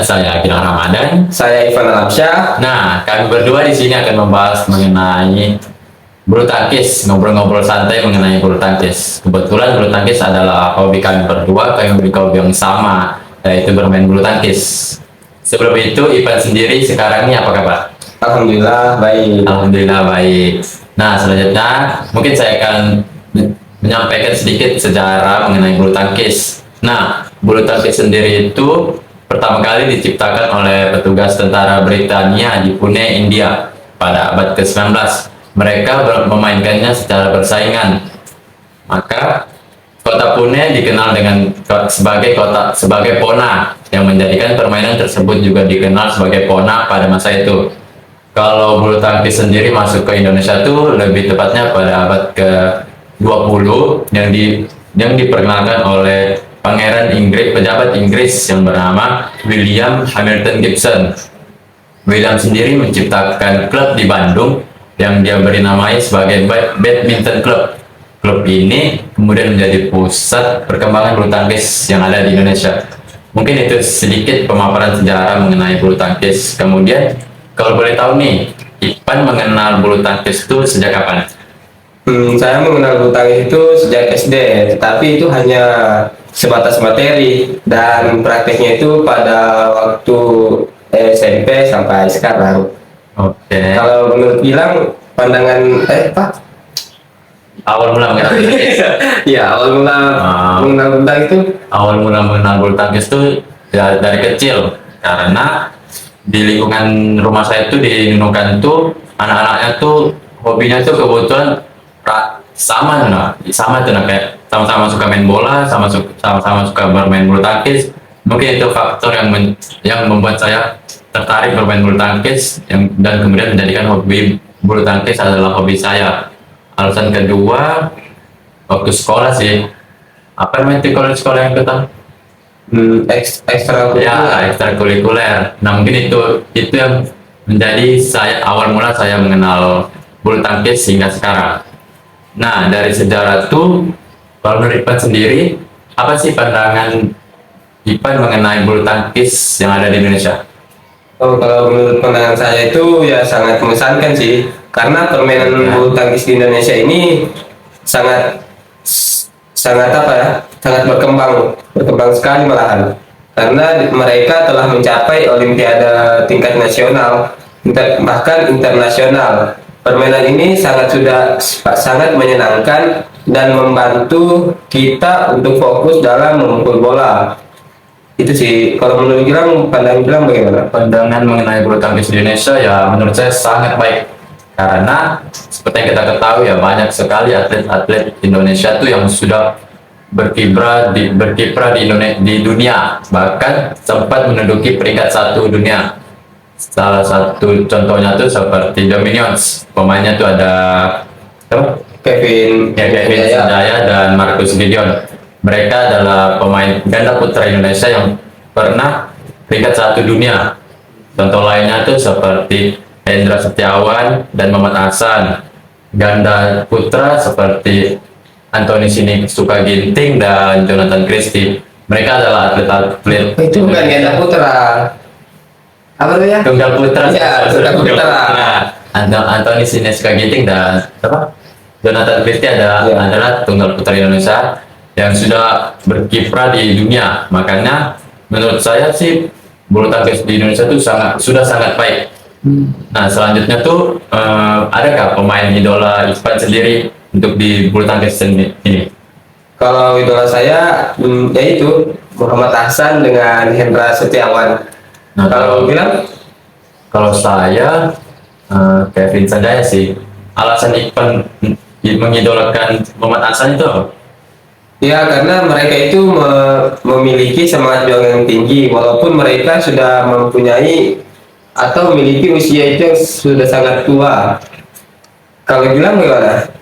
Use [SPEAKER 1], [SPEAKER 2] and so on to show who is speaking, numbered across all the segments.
[SPEAKER 1] saya Gilang Ramadan.
[SPEAKER 2] Saya Ivan Alamsyah.
[SPEAKER 1] Nah, kami berdua di sini akan membahas mengenai bulu tangkis, ngobrol-ngobrol santai mengenai bulu tangkis. Kebetulan bulu tangkis adalah hobi kami berdua, kami memiliki hobi yang sama, yaitu bermain bulu tangkis. Sebelum itu, Ivan sendiri sekarang ini apa kabar?
[SPEAKER 2] Alhamdulillah baik.
[SPEAKER 1] Alhamdulillah baik. Nah, selanjutnya mungkin saya akan menyampaikan sedikit sejarah mengenai bulu tangkis. Nah, bulu tangkis sendiri itu pertama kali diciptakan oleh petugas tentara Britania di Pune, India pada abad ke-19. Mereka memainkannya secara bersaingan. Maka kota Pune dikenal sebagai Pona, yang menjadikan permainan tersebut juga dikenal sebagai Pona pada masa itu. Kalau bulu tangkis sendiri masuk ke Indonesia tuh lebih tepatnya pada abad ke-20 yang diperkenalkan oleh pejabat Inggris yang bernama William Hamilton Gibson. William sendiri menciptakan klub di Bandung yang dia beri namai sebagai Badminton Club. Klub ini kemudian menjadi pusat perkembangan bulu tangkis yang ada di Indonesia. Mungkin itu sedikit pemaparan sejarah mengenai bulu tangkis. Kemudian kalau boleh tahu nih, Ivan mengenal bulu tangkis itu sejak kapan?
[SPEAKER 2] Saya mengenal bulu tangkis itu sejak SD, tetapi itu hanya sebatas materi dan prakteknya itu pada waktu SMP sampai sekarang.
[SPEAKER 1] Oke.
[SPEAKER 2] Kalau menurut Gilang, pandangan
[SPEAKER 1] Awal mula mengenal bulu tangkis.
[SPEAKER 2] ya awal mula mengenal bulu tangkis itu
[SPEAKER 1] Awal mula mengenal bulu tangkis itu ya dari kecil, karena di lingkungan rumah saya itu di Nunukan tuh anak-anaknya tuh hobinya tuh kebetulan sama tuh kayak sama-sama suka main bola, sama-sama suka bermain bulu tangkis. Mungkin itu faktor yang membuat saya tertarik bermain bulu tangkis dan kemudian menjadikan hobi bulu tangkis adalah hobi saya. Alasan kedua, waktu sekolah sih, apa namanya itu kalau sekolah yang kedua? Ekstrakurikuler. Nah, mungkin itu yang menjadi awal mula saya mengenal bulu tangkis hingga sekarang. Nah, dari sejarah itu, kalau menurut Ipan sendiri, apa sih pandangan Ipan mengenai bulu tangkis yang ada di Indonesia?
[SPEAKER 2] kalau menurut pandangan saya itu ya sangat mengesankan sih, karena permainan bulu tangkis di Indonesia ini sangat sangat berkembang sekali malahan, karena mereka telah mencapai olimpiade tingkat nasional, bahkan internasional. Permainan ini sangat menyenangkan dan membantu kita untuk fokus dalam memukul bola. Itu sih, kalau menurut Gilang, pandangan Gilang bagaimana?
[SPEAKER 1] Pandangan mengenai bulu tangkis di Indonesia ya menurut saya sangat baik, karena seperti yang kita ketahui ya banyak sekali atlet-atlet Indonesia tuh yang sudah berkiprah di dunia, bahkan sempat menduduki peringkat 1 dunia. Salah satu contohnya tuh seperti Dominions, pemainnya tuh ada
[SPEAKER 2] Kevin
[SPEAKER 1] Sanjaya dan Marcus Gideon. Mereka adalah pemain ganda putra Indonesia yang pernah peringkat 1 dunia. Contoh lainnya tuh seperti Hendra Setiawan dan Muhammad Hasan. Ganda putra seperti Anthony Sinisuka Ginting dan Jonathan Christie. Mereka adalah atlet-atlet.
[SPEAKER 2] itu bukan ganda putra, apa tuh ya?
[SPEAKER 1] Tunggal putra.
[SPEAKER 2] Ya, tunggal putra.
[SPEAKER 1] Nah, Anthony Sinisuka Ginting dan Jonathan Christie adalah tunggal putra Indonesia yang sudah berkiprah di dunia. Makanya menurut saya sih bulu tangkis di Indonesia itu sudah sangat baik. Nah, selanjutnya tuh adakah pemain idola Ivan sendiri untuk di bulu tangkis ini?
[SPEAKER 2] Kalau idola saya yaitu Muhammad Hasan dengan Hendra Setiawan.
[SPEAKER 1] Nah,
[SPEAKER 2] Kalau Gilang?
[SPEAKER 1] kalau saya Kevin Sanjaya sih. Alasan Ivan mengidolakan Muhammad Hasan itu apa?
[SPEAKER 2] Ya, karena mereka itu memiliki semangat juang yang tinggi, walaupun mereka sudah mempunyai atau memiliki usia itu yang sudah sangat tua. Kalau Gilang bagaimana?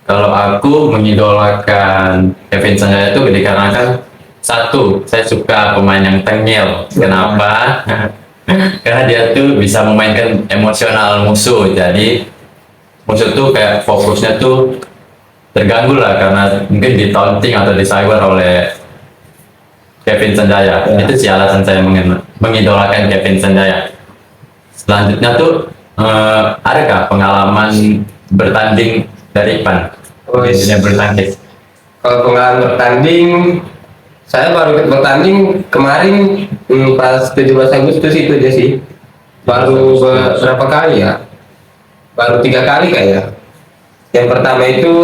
[SPEAKER 1] Kalau aku mengidolakan Kevin Sanjaya itu dikarenakan satu, saya suka pemain yang tengil. Kenapa? Karena dia tuh bisa memainkan emosional musuh. Jadi musuh tuh kayak fokusnya tuh terganggu lah, karena mungkin di taunting atau di cyber oleh Kevin Sanjaya. Itu sih alasan saya mengidolakan Kevin Sanjaya. Selanjutnya tuh adakah pengalaman bertanding dari Ipan
[SPEAKER 2] Oh,
[SPEAKER 1] di dunia bulu tangkis?
[SPEAKER 2] Kalau pengalaman bertanding, saya baru ikut bertanding kemarin pas 17 Agustus itu aja sih. Baru berapa kali ya? Baru 3 kali kayak. Yang pertama itu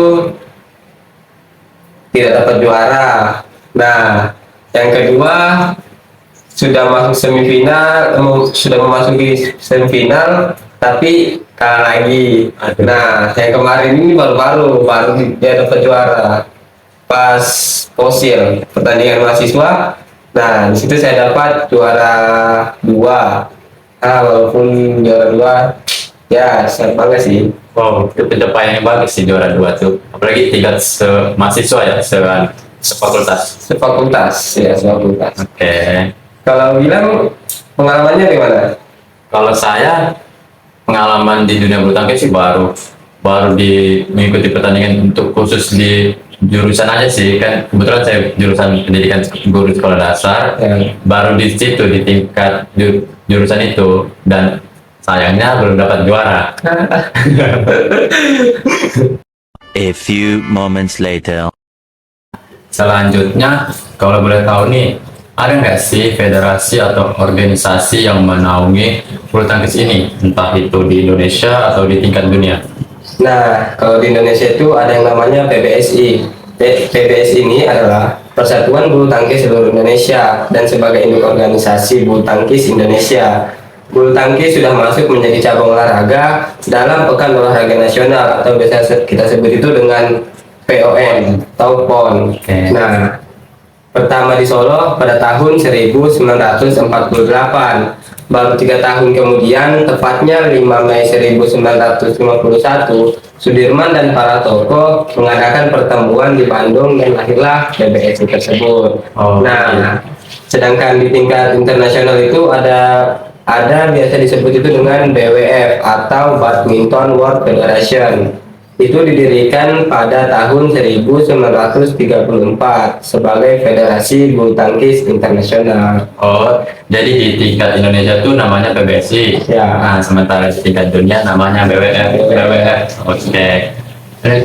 [SPEAKER 2] tidak dapat juara. Nah, yang kedua sudah masuk semifinal, sudah memasuki semifinal, tapi kalah lagi. Nah, yang kemarin ini baru dia dapat juara pas Posil pertandingan mahasiswa. Nah, di situ saya dapat juara 2. Walaupun juara 2, ya senang banget sih.
[SPEAKER 1] Oh, itu pencapaian yang bagus sih juara 2 tuh. Apalagi tingkat mahasiswa ya, sefakultas.
[SPEAKER 2] Sefakultas, ya sefakultas.
[SPEAKER 1] Oke.
[SPEAKER 2] Kalau bilang pengalamannya gimana?
[SPEAKER 1] Kalau saya pengalaman di dunia bulu tangkis sih baru mengikuti pertandingan untuk khusus di jurusan aja sih, kan kebetulan saya jurusan pendidikan guru sekolah dasar.
[SPEAKER 2] Ya.
[SPEAKER 1] Baru di situ di tingkat jurusan itu, dan sayangnya belum dapat juara.
[SPEAKER 3] A few moments later.
[SPEAKER 1] Selanjutnya, kalau boleh tahu nih, ada nggak sih federasi atau organisasi yang menaungi bulu tangkis ini, entah itu di Indonesia atau di tingkat dunia?
[SPEAKER 2] Nah, kalau di Indonesia itu ada yang namanya PBSI. PBSI ini adalah Persatuan Bulu Tangkis Seluruh Indonesia dan sebagai induk organisasi bulu tangkis Indonesia. Bulu tangkis sudah masuk menjadi cabang olahraga dalam Pekan Olahraga Nasional atau biasa kita sebut itu dengan PON atau PON.
[SPEAKER 1] Oke.
[SPEAKER 2] Nah, pertama di Solo pada tahun 1948. Baru 3 tahun kemudian, tepatnya 5 Mei 1951, Sudirman dan para tokoh mengadakan pertemuan di Bandung dan lahirlah PBSI tersebut.
[SPEAKER 1] Oh,
[SPEAKER 2] Nah,
[SPEAKER 1] iya.
[SPEAKER 2] sedangkan di tingkat internasional itu ada biasa disebut itu dengan BWF atau Badminton World Federation. Itu didirikan pada tahun 1934 sebagai Federasi Bulu Tangkis Internasional.
[SPEAKER 1] Oh, jadi di tingkat Indonesia tuh namanya PBSI.
[SPEAKER 2] Ya.
[SPEAKER 1] Nah, sementara di tingkat dunia namanya BWF. Oke.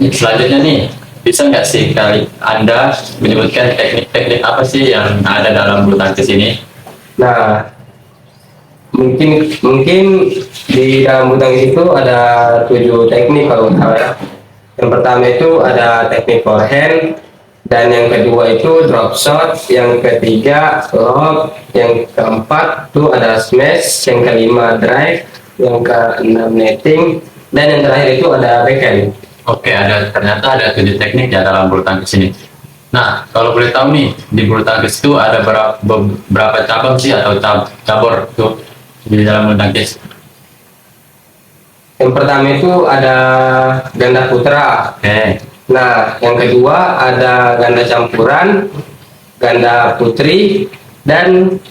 [SPEAKER 1] Selanjutnya nih, bisa nggak sih kali Anda menyebutkan teknik-teknik apa sih yang ada dalam bulu tangkis ini?
[SPEAKER 2] Nah, mungkin di dalam bulu tangkis itu ada 7 teknik kalau nggak salah ya. Yang pertama itu ada teknik forehand, dan yang kedua itu drop shot, yang ketiga lob, yang keempat itu ada smash, yang kelima drive, yang keenam netting, dan yang terakhir itu ada backhand.
[SPEAKER 1] Oke, ternyata ada 7 teknik ya dalam bulu tangkis ini. Nah, kalau boleh tahu nih, di bulu tangkis itu ada berapa cabang sih atau cabur tuh di dalam bulu tangkis?
[SPEAKER 2] Yang pertama itu ada ganda putra.
[SPEAKER 1] Oke.
[SPEAKER 2] Nah, yang kedua ada ganda campuran, ganda putri, dan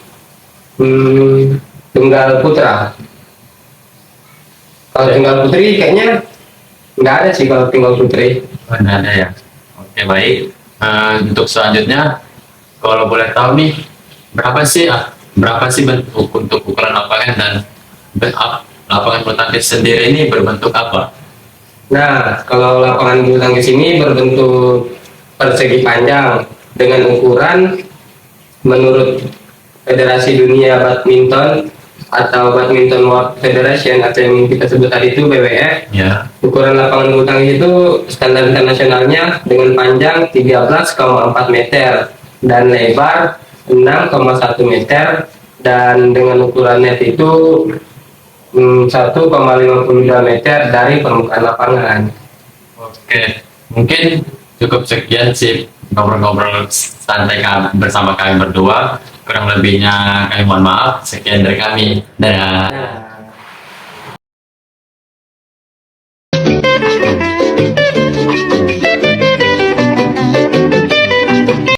[SPEAKER 2] tunggal putra. Kalau tunggal putri kayaknya nggak ada sih kalau tunggal putri.
[SPEAKER 1] Oh, nggak ada ya. Oke, baik. Untuk selanjutnya, kalau boleh tahu nih, berapa sih bentuk untuk ukuran lapangan dan lapangan bulu tangkis sendiri ini berbentuk apa?
[SPEAKER 2] Nah, kalau lapangan bulu tangkis ini berbentuk persegi panjang dengan ukuran menurut Federasi Dunia Badminton atau Badminton World Federation atau yang kita sebut tadi itu BWF.
[SPEAKER 1] Ya.
[SPEAKER 2] Ukuran lapangan bulu tangkis itu standar internasionalnya dengan panjang 13,4 meter dan lebar 6,1 meter, dan dengan ukuran net itu 1,52 meter dari permukaan lapangan.
[SPEAKER 1] Oke, mungkin cukup sekian sih ngobrol-ngobrol santai bersama kami berdua. Kurang lebihnya kami mohon maaf. Sekian dari kami. Dadah.
[SPEAKER 2] Nah,